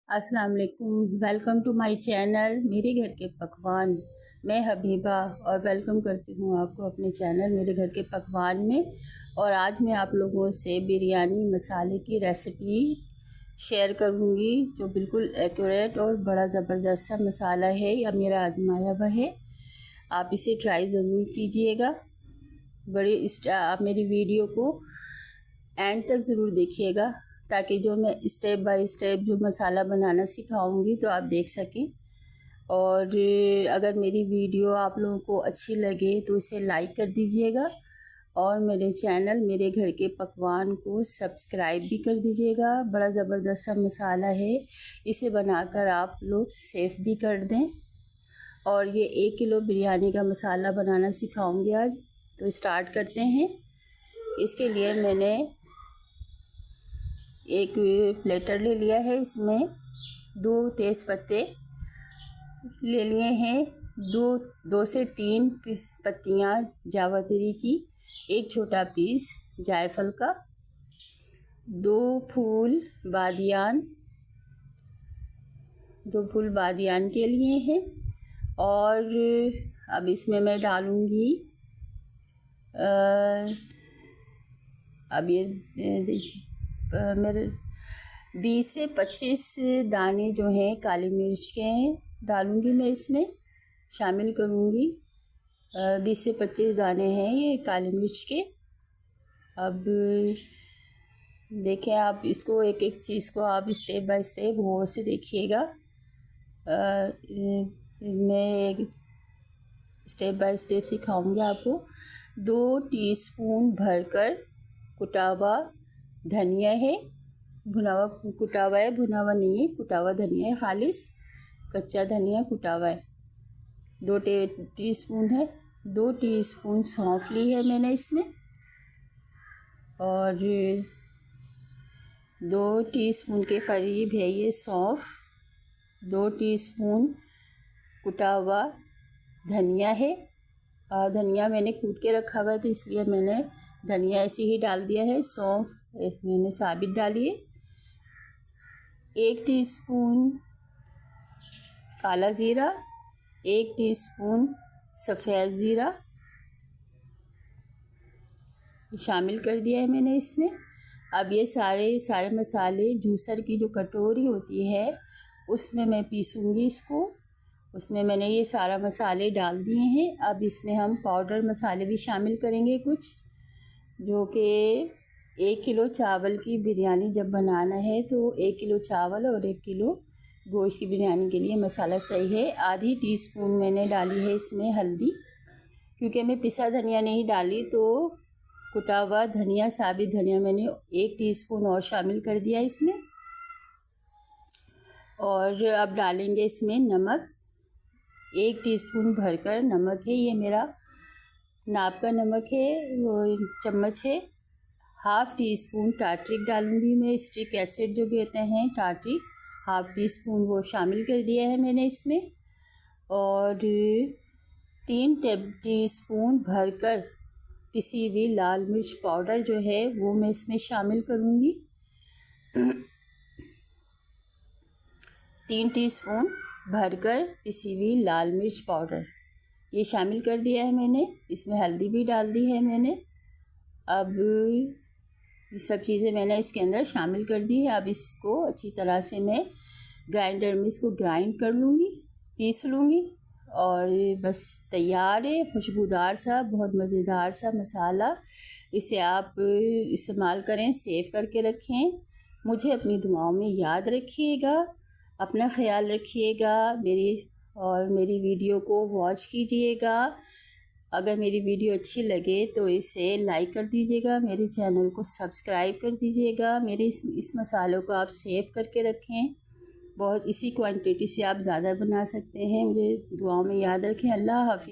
अस्सलाम वालेकुम। Welcome to my channel मेरे घर के पकवान। मैं हबीबा और वेलकम करती हूँ आपको अपने चैनल मेरे घर के पकवान में। और आज मैं आप लोगों से बिरयानी मसाले की रेसिपी शेयर करूँगी जो बिल्कुल एक्यूरेट और बड़ा ज़बरदस्त सा मसाला है या मेरा आजमाया हुआ है। आप इसे ट्राई ज़रूर कीजिएगा। आप मेरी वीडियो को एंड तक ज़रूर देखिएगा ताकि जो मैं स्टेप बाय स्टेप जो मसाला बनाना सिखाऊंगी तो आप देख सकें। और अगर मेरी वीडियो आप लोगों को अच्छी लगे तो इसे लाइक कर दीजिएगा और मेरे चैनल मेरे घर के पकवान को सब्सक्राइब भी कर दीजिएगा। बड़ा ज़बरदस्त सा मसाला है, इसे बनाकर आप लोग सेव भी कर दें। और ये 1 किलो बिरयानी का मसाला बनाना सिखाऊंगी आज। तो स्टार्ट करते हैं। इसके लिए मैंने एक प्लेटर ले लिया है, इसमें 2 तेज़ पत्ते ले लिए हैं, 2 से 3 पत्तियाँ जावित्री की, 1 छोटा पीस जायफल का, 2 फूल बादियान के लिए हैं। और अब इसमें मैं डालूँगी अब ये मेरे 20 से 25 दाने जो हैं काली मिर्च के हैं डालूँगी, मैं इसमें शामिल करूँगी। 20 से 25 दाने हैं ये काली मिर्च के। अब देखें आप इसको, एक एक चीज़ को आप स्टेप बाय स्टेप गौर से देखिएगा। मैं एक स्टेप बाय स्टेप सिखाऊंगी आपको। 2 टीस्पून भरकर कुटा हुआ धनिया है, भुना हुआ नहीं है, कुटा हुआ धनिया है, खालिस कच्चा धनिया कुटा हुआ है। 2 टीस्पून है। 2 टीस्पून सौंफ ली है मैंने इसमें। और 2 टीस्पून के करीब है ये सौंफ। 2 टीस्पून कुटा हुआ धनिया है। धनिया मैंने कूट के रखा हुआ है तो इसलिए मैंने धनिया ऐसे ही डाल दिया है। सौंफ मैंने साबित डाली है। 1 टीस्पून काला ज़ीरा, 1 टीस्पून सफ़ेद ज़ीरा शामिल कर दिया है मैंने इसमें। अब ये सारे मसाले जूसर की जो कटोरी होती है उसमें मैं पीसूँगी इसको। उसमें मैंने ये सारा मसाले डाल दिए हैं। अब इसमें हम पाउडर मसाले भी शामिल करेंगे कुछ, जो कि 1 किलो चावल की बिरयानी जब बनाना है तो 1 किलो चावल और 1 किलो गोश्त की बिरयानी के लिए मसाला सही है। आधी टीस्पून मैंने डाली है इसमें हल्दी, क्योंकि मैं पिसा धनिया नहीं डाली तो कुटा हुआ धनिया, साबित धनिया मैंने 1 टीस्पून और शामिल कर दिया इसमें। और अब डालेंगे इसमें नमक, 1 टीस्पून भरकर नमक है, ये मेरा नाप का नमक है, वो चम्मच है। हाफ़ टीस्पून टार्ट्रिक डालूंगी मैं, स्टिक एसिड जो कहते हैं टार्ट्रिक, हाफ़ टीस्पून वो शामिल कर दिया है मैंने इसमें। और 3 टीस्पून भरकर पिसी हुई लाल मिर्च पाउडर जो है वो मैं इसमें शामिल करूंगी। 3 टीस्पून भरकर पिसी हुई लाल मिर्च पाउडर ये शामिल कर दिया है मैंने। इसमें हल्दी भी डाल दी है मैंने। अब ये सब चीज़ें मैंने इसके अंदर शामिल कर दी है। अब इसको अच्छी तरह से मैं ग्राइंडर में इसको ग्राइंड कर लूँगी, पीस लूँगी और बस तैयार है खुशबूदार सा, बहुत मज़ेदार सा मसाला। इसे आप इस्तेमाल करें, सेव करके रखें। मुझे अपनी दुआओं में याद रखिएगा, अपना ख्याल रखिएगा, मेरी वीडियो को वॉच कीजिएगा। अगर मेरी वीडियो अच्छी लगे तो इसे लाइक कर दीजिएगा, मेरे चैनल को सब्सक्राइब कर दीजिएगा। मेरे इस मसालों को आप सेव करके रखें। बहुत इसी क्वांटिटी से आप ज़्यादा बना सकते हैं। मुझे दुआओं में याद रखें। अल्लाह हाफ़िज़।